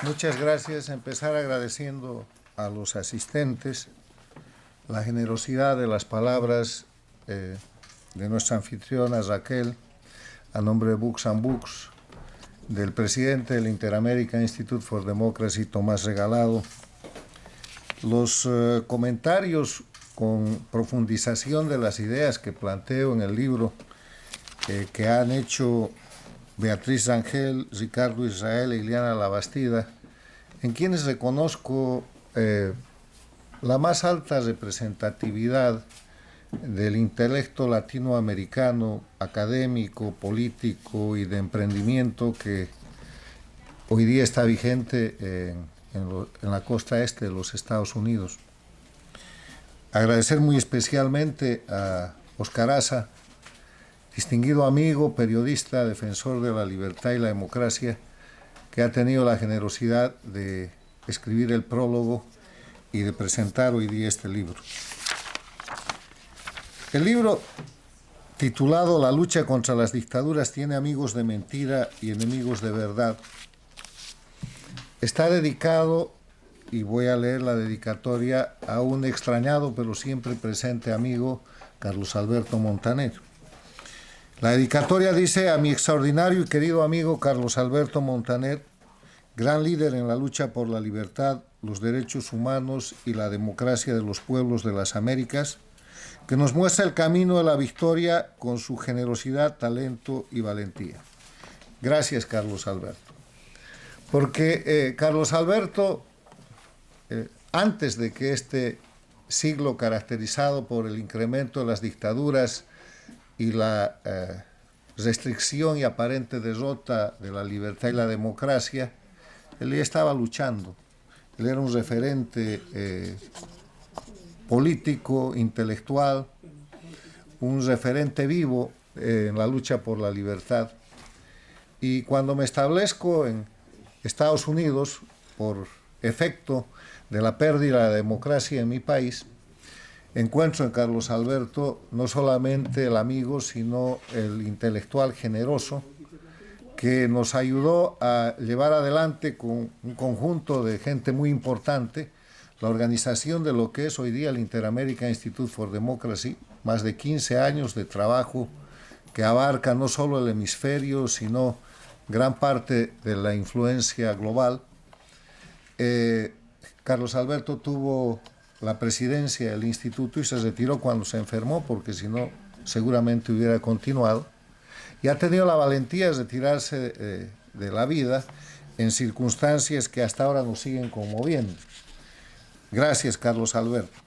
Muchas gracias. Empezar agradeciendo a los asistentes la generosidad de las palabras de nuestra anfitriona Raquel, a nombre de Books and Books, del presidente del Inter-American Institute for Democracy, Tomás Regalado. Los comentarios con profundización de las ideas que planteo en el libro que han hecho Beatriz Rangel, Ricardo Israel e Ileana Labastida, en quienes reconozco la más alta representatividad del intelecto latinoamericano, académico, político y de emprendimiento que hoy día está vigente en la costa este de los Estados Unidos. Agradecer muy especialmente a Oscar Asa, distinguido amigo, periodista, defensor de la libertad y la democracia, que ha tenido la generosidad de escribir el prólogo y de presentar hoy día este libro. El libro, titulado La lucha contra las dictaduras tiene amigos de mentira y enemigos de verdad, está dedicado, y voy a leer la dedicatoria, a un extrañado pero siempre presente amigo, Carlos Alberto Montaner. La dedicatoria dice: a mi extraordinario y querido amigo Carlos Alberto Montaner, gran líder en la lucha por la libertad, los derechos humanos y la democracia de los pueblos de las Américas, que nos muestra el camino de la victoria con su generosidad, talento y valentía. Gracias, Carlos Alberto. Porque Carlos Alberto, antes de que este siglo caracterizado por el incremento de las dictaduras y la restricción y aparente derrota de la libertad y la democracia, él ya estaba luchando. Él era un referente político, intelectual, un referente vivo en la lucha por la libertad. Y cuando me establezco en Estados Unidos, por efecto de la pérdida de la democracia en mi país, encuentro en Carlos Alberto no solamente el amigo, sino el intelectual generoso que nos ayudó a llevar adelante con un conjunto de gente muy importante la organización de lo que es hoy día el Inter-American Institute for Democracy, más de 15 años de trabajo que abarca no solo el hemisferio, sino gran parte de la influencia global. Carlos Alberto tuvo la presidencia del instituto y se retiró cuando se enfermó, porque si no seguramente hubiera continuado, y ha tenido la valentía de retirarse de la vida en circunstancias que hasta ahora nos siguen conmoviendo. Gracias, Carlos Alberto.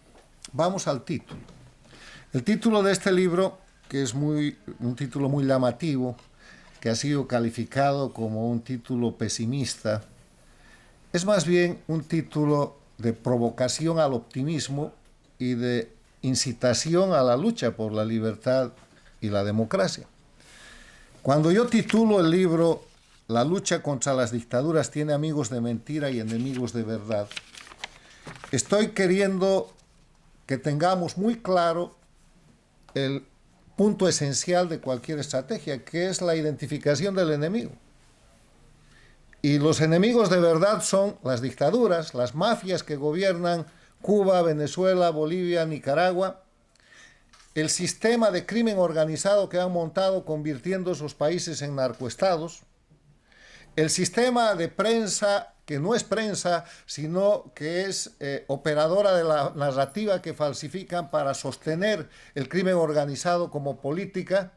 Vamos al título. El título de este libro, que es un título muy llamativo, que ha sido calificado como un título pesimista, es más bien un título de provocación al optimismo y de incitación a la lucha por la libertad y la democracia. Cuando yo titulo el libro La lucha contra las dictaduras tiene amigos de mentira y enemigos de verdad, estoy queriendo que tengamos muy claro el punto esencial de cualquier estrategia, que es la identificación del enemigo. Y los enemigos de verdad son las dictaduras, las mafias que gobiernan Cuba, Venezuela, Bolivia, Nicaragua, el sistema de crimen organizado que han montado convirtiendo esos países en narcoestados, el sistema de prensa que no es prensa, sino que es operadora de la narrativa que falsifican para sostener el crimen organizado como política,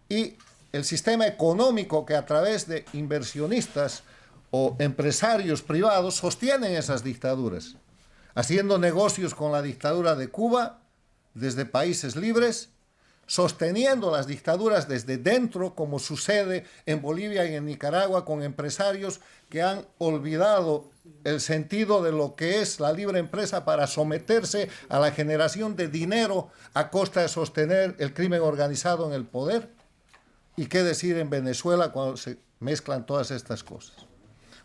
y el sistema económico que a través de inversionistas o empresarios privados sostienen esas dictaduras, haciendo negocios con la dictadura de Cuba desde países libres, sosteniendo las dictaduras desde dentro, como sucede en Bolivia y en Nicaragua con empresarios que han olvidado el sentido de lo que es la libre empresa para someterse a la generación de dinero a costa de sostener el crimen organizado en el poder. ¿Y qué decir en Venezuela cuando se mezclan todas estas cosas?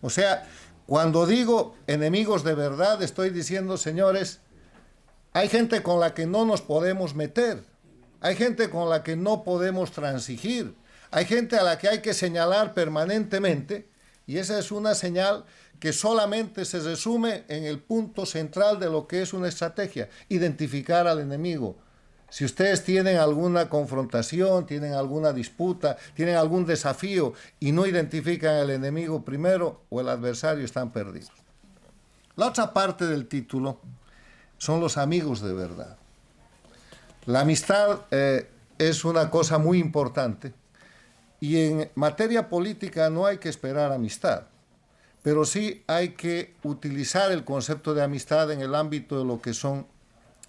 O sea, cuando digo enemigos de verdad, estoy diciendo, señores, hay gente con la que no nos podemos meter, hay gente con la que no podemos transigir, hay gente a la que hay que señalar permanentemente Y esa es una señal que solamente se resume en el punto central de lo que es una estrategia: identificar al enemigo. Si ustedes tienen alguna confrontación, tienen alguna disputa, tienen algún desafío y no identifican al enemigo primero o el adversario, están perdidos. La otra parte del título son los amigos de verdad. La amistad es una cosa muy importante y en materia política no hay que esperar amistad, pero sí hay que utilizar el concepto de amistad en el ámbito de lo que son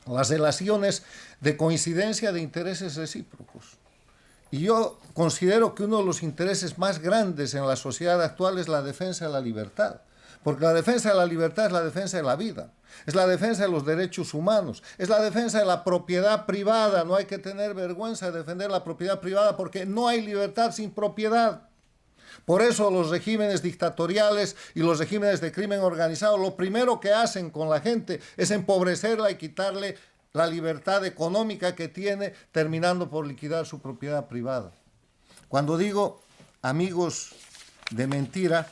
las relaciones de coincidencia de intereses recíprocos. Y yo considero que uno de los intereses más grandes en la sociedad actual es la defensa de la libertad. Porque la defensa de la libertad es la defensa de la vida, es la defensa de los derechos humanos, es la defensa de la propiedad privada. No hay que tener vergüenza de defender la propiedad privada porque no hay libertad sin propiedad. Por eso los regímenes dictatoriales y los regímenes de crimen organizado lo primero que hacen con la gente es empobrecerla y quitarle la libertad económica que tiene, terminando por liquidar su propiedad privada. Cuando digo amigos de mentira,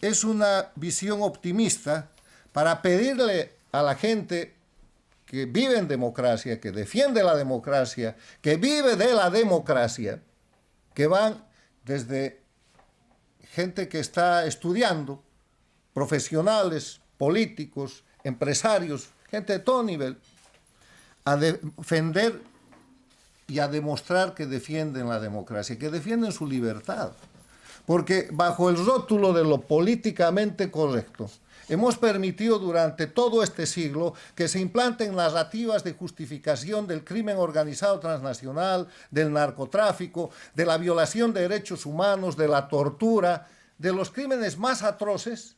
es una visión optimista para pedirle a la gente que vive en democracia, que defiende la democracia, que vive de la democracia, que van desde gente que está estudiando, profesionales, políticos, empresarios, gente de todo nivel, a defender y a demostrar que defienden la democracia, que defienden su libertad. Porque bajo el rótulo de lo políticamente correcto, hemos permitido durante todo este siglo que se implanten narrativas de justificación del crimen organizado transnacional, del narcotráfico, de la violación de derechos humanos, de la tortura, de los crímenes más atroces,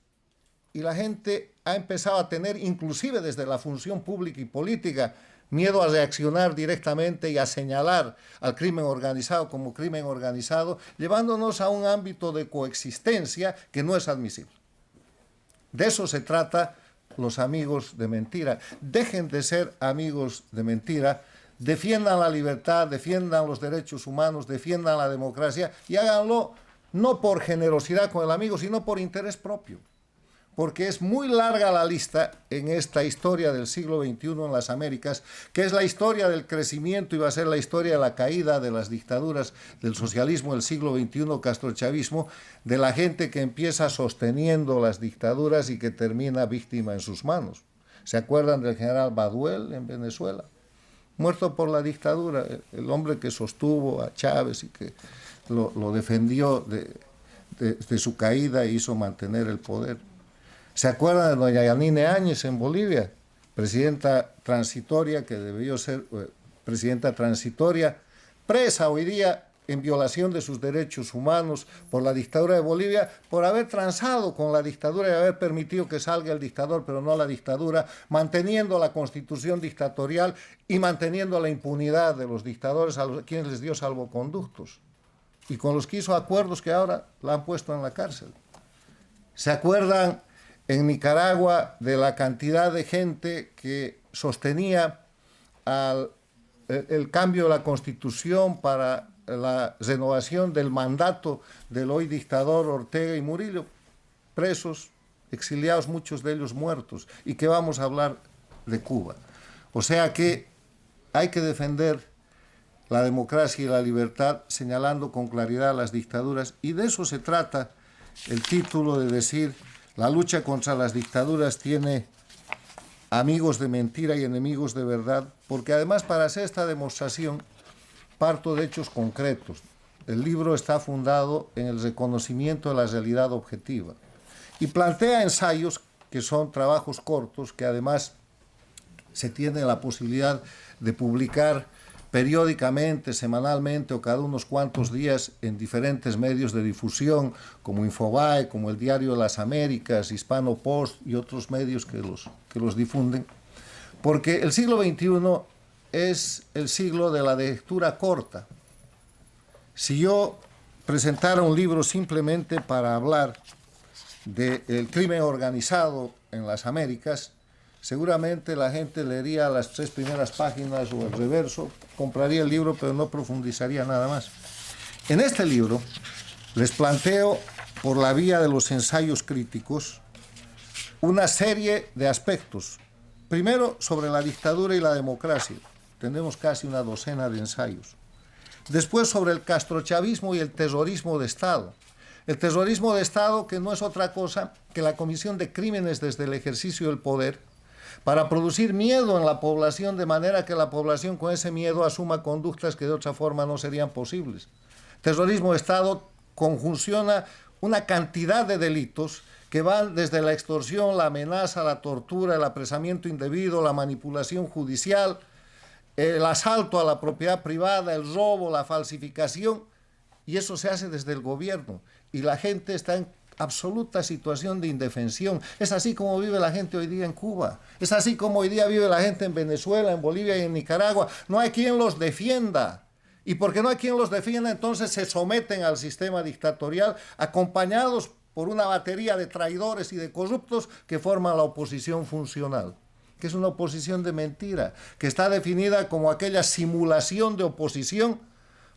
y la gente ha empezado a tener, inclusive desde la función pública y política, miedo a reaccionar directamente y a señalar al crimen organizado como crimen organizado, llevándonos a un ámbito de coexistencia que no es admisible. De eso se trata los amigos de mentira. Dejen de ser amigos de mentira, defiendan la libertad, defiendan los derechos humanos, defiendan la democracia y háganlo no por generosidad con el amigo, sino por interés propio. Porque es muy larga la lista en esta historia del siglo XXI en las Américas, que es la historia del crecimiento y va a ser la historia de la caída de las dictaduras del socialismo del siglo XXI, castrochavismo, de la gente que empieza sosteniendo las dictaduras y que termina víctima en sus manos. ¿Se acuerdan del general Baduel en Venezuela? Muerto por la dictadura, el hombre que sostuvo a Chávez y que lo defendió de su caída e hizo mantener el poder. ¿Se acuerdan de doña Yanine Áñez en Bolivia? Presidenta transitoria, que debió ser presidenta transitoria, presa hoy día en violación de sus derechos humanos por la dictadura de Bolivia, por haber transado con la dictadura y haber permitido que salga el dictador, pero no la dictadura, manteniendo la constitución dictatorial y manteniendo la impunidad de los dictadores a quienes les dio salvoconductos, y con los que hizo acuerdos que ahora la han puesto en la cárcel. ¿Se acuerdan en Nicaragua de la cantidad de gente que sostenía el cambio de la Constitución para la renovación del mandato del hoy dictador Ortega y Murillo? Presos, exiliados, muchos de ellos muertos. ¿Y qué vamos a hablar de Cuba? O sea que hay que defender la democracia y la libertad señalando con claridad las dictaduras, y de eso se trata el título de decir: la lucha contra las dictaduras tiene amigos de mentira y enemigos de verdad, porque además para hacer esta demostración parto de hechos concretos. El libro está fundado en el reconocimiento de la realidad objetiva y plantea ensayos que son trabajos cortos, que además se tiene la posibilidad de publicar periódicamente, semanalmente o cada unos cuantos días en diferentes medios de difusión como Infobae, como el Diario de las Américas, Hispano Post y otros medios que los difunden, porque el siglo XXI es el siglo de la lectura corta. Si yo presentara un libro simplemente para hablar del crimen organizado en las Américas, seguramente la gente leería las 3 primeras páginas o el reverso, compraría el libro, pero no profundizaría nada más. En este libro les planteo por la vía de los ensayos críticos, una serie de aspectos. Primero, sobre la dictadura y la democracia. Tenemos casi una docena de ensayos. Después, sobre el castrochavismo y el terrorismo de Estado. El terrorismo de Estado, que no es otra cosa que la comisión de crímenes desde el ejercicio del poder para producir miedo en la población, de manera que la población con ese miedo asuma conductas que de otra forma no serían posibles. Terrorismo de Estado conjunciona una cantidad de delitos que van desde la extorsión, la amenaza, la tortura, el apresamiento indebido, la manipulación judicial, el asalto a la propiedad privada, el robo, la falsificación, y eso se hace desde el gobierno. Y la gente está en absoluta situación de indefensión. Es así como vive la gente hoy día en Cuba. Es así como hoy día vive la gente en Venezuela, en Bolivia y en Nicaragua. No hay quien los defienda. Y porque no hay quien los defienda, entonces se someten al sistema dictatorial, acompañados por una batería de traidores y de corruptos que forman la oposición funcional, que es una oposición de mentira, que está definida como aquella simulación de oposición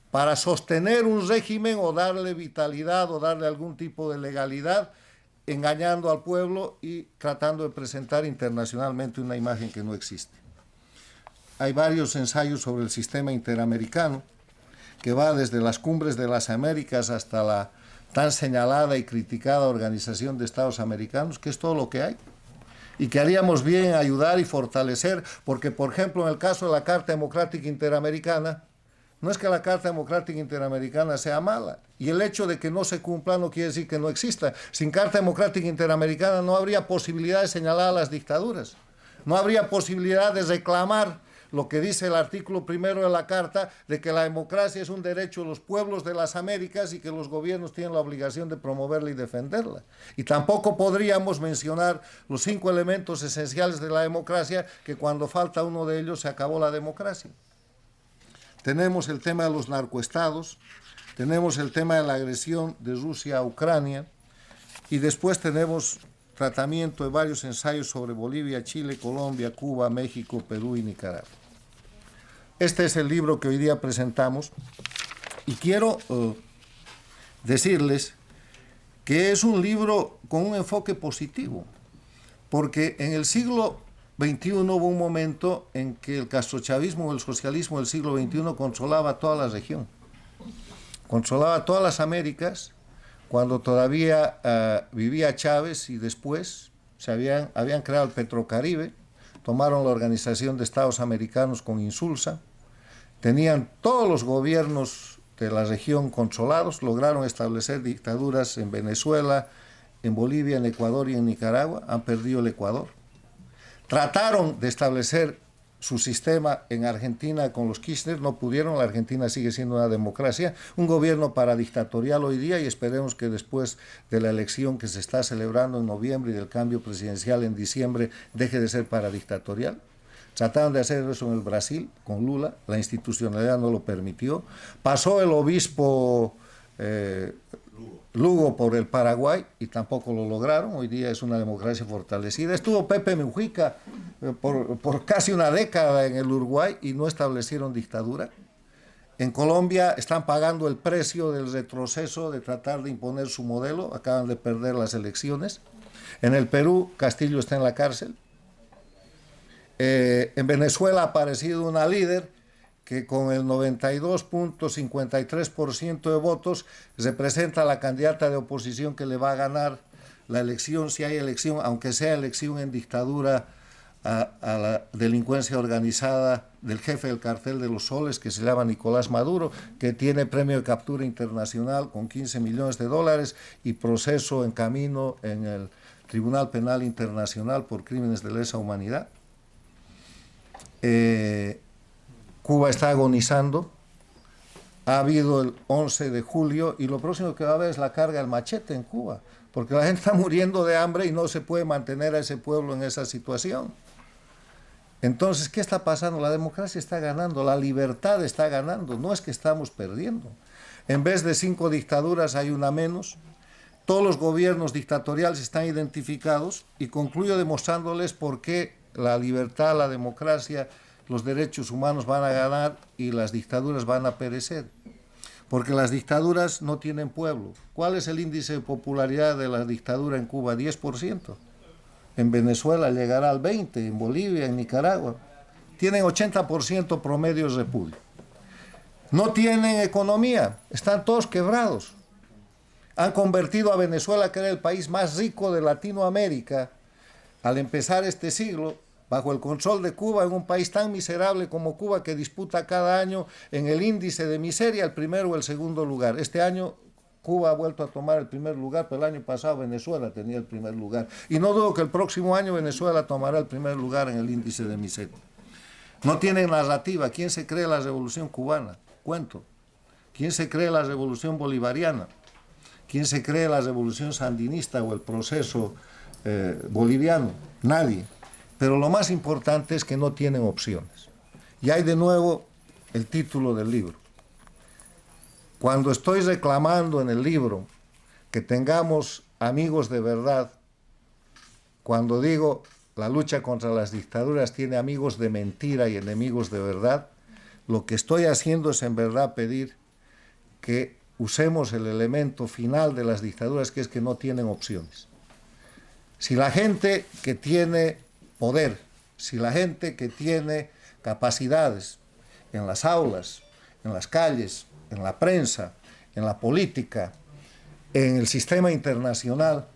para sostener un régimen o darle vitalidad o darle algún tipo de legalidad, engañando al pueblo y tratando de presentar internacionalmente una imagen que no existe. Hay varios ensayos sobre el sistema interamericano, que va desde las cumbres de las Américas hasta la tan señalada y criticada Organización de Estados Americanos, que es todo lo que hay, y que haríamos bien en ayudar y fortalecer, porque, por ejemplo, en el caso de la Carta Democrática Interamericana, no es que la Carta Democrática Interamericana sea mala, y el hecho de que no se cumpla no quiere decir que no exista. Sin Carta Democrática Interamericana no habría posibilidad de señalar a las dictaduras, no habría posibilidad de reclamar lo que dice el artículo primero de la Carta, de que la democracia es un derecho de los pueblos de las Américas y que los gobiernos tienen la obligación de promoverla y defenderla. Y tampoco podríamos mencionar los 5 elementos esenciales de la democracia, que cuando falta uno de ellos se acabó la democracia. Tenemos el tema de los narcoestados, tenemos el tema de la agresión de Rusia a Ucrania, y después tenemos tratamiento de varios ensayos sobre Bolivia, Chile, Colombia, Cuba, México, Perú y Nicaragua. Este es el libro que hoy día presentamos, y quiero decirles que es un libro con un enfoque positivo, porque en el siglo XXI hubo un momento en que el castrochavismo o el socialismo del siglo XXI controlaba toda la región, controlaba todas las Américas, cuando todavía vivía Chávez, y después habían creado el Petrocaribe, tomaron la Organización de Estados Americanos con Insulza, tenían todos los gobiernos de la región controlados, lograron establecer dictaduras en Venezuela, en Bolivia, en Ecuador y en Nicaragua, han perdido el Ecuador. Trataron de establecer su sistema en Argentina con los Kirchner, no pudieron. La Argentina sigue siendo una democracia, un gobierno paradictatorial hoy día, y esperemos que después de la elección que se está celebrando en noviembre y del cambio presidencial en diciembre deje de ser paradictatorial. Trataron de hacer eso en el Brasil con Lula, la institucionalidad no lo permitió. Pasó el obispo Lugo por el Paraguay y tampoco lo lograron. Hoy día es una democracia fortalecida. Estuvo Pepe Mujica por casi una década en el Uruguay y no establecieron dictadura. En Colombia están pagando el precio del retroceso de tratar de imponer su modelo, acaban de perder las elecciones. En el Perú, Castillo está en la cárcel. En Venezuela ha aparecido una líder que con el 92.53% de votos representa a la candidata de oposición que le va a ganar la elección, si hay elección, aunque sea elección en dictadura, a la delincuencia organizada del jefe del cartel de los soles, que se llama Nicolás Maduro, que tiene premio de captura internacional con $15 millones y proceso en camino en el Tribunal Penal Internacional por crímenes de lesa humanidad. Cuba está agonizando. Ha habido el 11 de julio y lo próximo que va a haber es la carga del machete en Cuba, porque la gente está muriendo de hambre y no se puede mantener a ese pueblo en esa situación. Entonces, ¿qué está pasando? La democracia está ganando, la libertad está ganando, no es que estamos perdiendo. En vez de 5 dictaduras hay una menos. Todos los gobiernos dictatoriales están identificados, y concluyo demostrándoles por qué la libertad, la democracia, los derechos humanos van a ganar y las dictaduras van a perecer. porque las dictaduras no tienen pueblo. ¿Cuál es el índice de popularidad de la dictadura en Cuba? 10%. En Venezuela llegará al 20%, en Bolivia, en Nicaragua. Tienen 80% promedios de república. No tienen economía, están todos quebrados. Han convertido a Venezuela, que era el país más rico de Latinoamérica, al empezar este siglo, bajo el control de Cuba, en un país tan miserable como Cuba, que disputa cada año en el índice de miseria el primero o el segundo lugar. Este año Cuba ha vuelto a tomar el primer lugar, pero el año pasado Venezuela tenía el primer lugar. Y no dudo que el próximo año Venezuela tomará el primer lugar en el índice de miseria. No tienen narrativa. ¿Quién se cree la revolución cubana? Cuento. ¿Quién se cree la revolución bolivariana? ¿Quién se cree la revolución sandinista o el proceso boliviano? Nadie. Pero lo más importante es que no tienen opciones. Y hay de nuevo el título del libro. Cuando estoy reclamando en el libro que tengamos amigos de verdad, cuando digo la lucha contra las dictaduras tiene amigos de mentira y enemigos de verdad, lo que estoy haciendo es en verdad pedir que usemos el elemento final de las dictaduras, que es que no tienen opciones. Si la gente que tiene poder, si la gente que tiene capacidades en las aulas, en las calles, en la prensa, en la política, en el sistema internacional,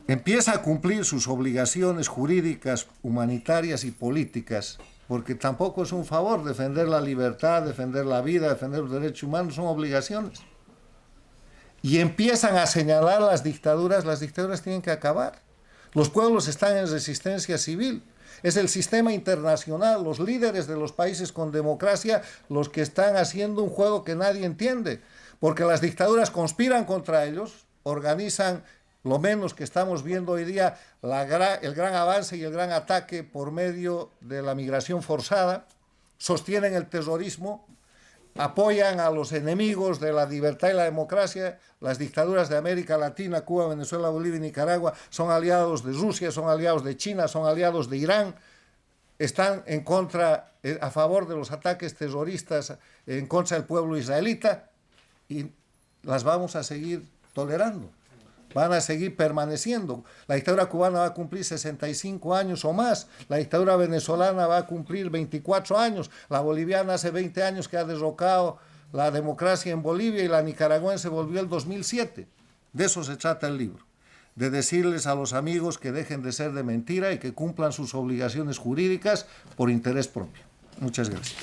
empieza a cumplir sus obligaciones jurídicas, humanitarias y políticas, porque tampoco es un favor defender la libertad, defender la vida, defender los derechos humanos, son obligaciones. Y empiezan a señalar las dictaduras tienen que acabar. Los pueblos están en resistencia civil. Es el sistema internacional, los líderes de los países con democracia, los que están haciendo un juego que nadie entiende, porque las dictaduras conspiran contra ellos, organizan lo menos que estamos viendo hoy día, el gran avance y el gran ataque por medio de la migración forzada, sostienen el terrorismo, apoyan a los enemigos de la libertad y la democracia. Las dictaduras de América Latina, Cuba, Venezuela, Bolivia y Nicaragua, son aliados de Rusia, son aliados de China, son aliados de Irán, están en contra, a favor de los ataques terroristas en contra del pueblo israelita, y las vamos a seguir tolerando. Van a seguir permaneciendo. La dictadura cubana va a cumplir 65 años o más. La dictadura venezolana va a cumplir 24 años. La boliviana hace 20 años que ha derrocado la democracia en Bolivia, y la nicaragüense volvió el 2007. De eso se trata el libro. De decirles a los amigos que dejen de ser de mentira y que cumplan sus obligaciones jurídicas por interés propio. Muchas gracias.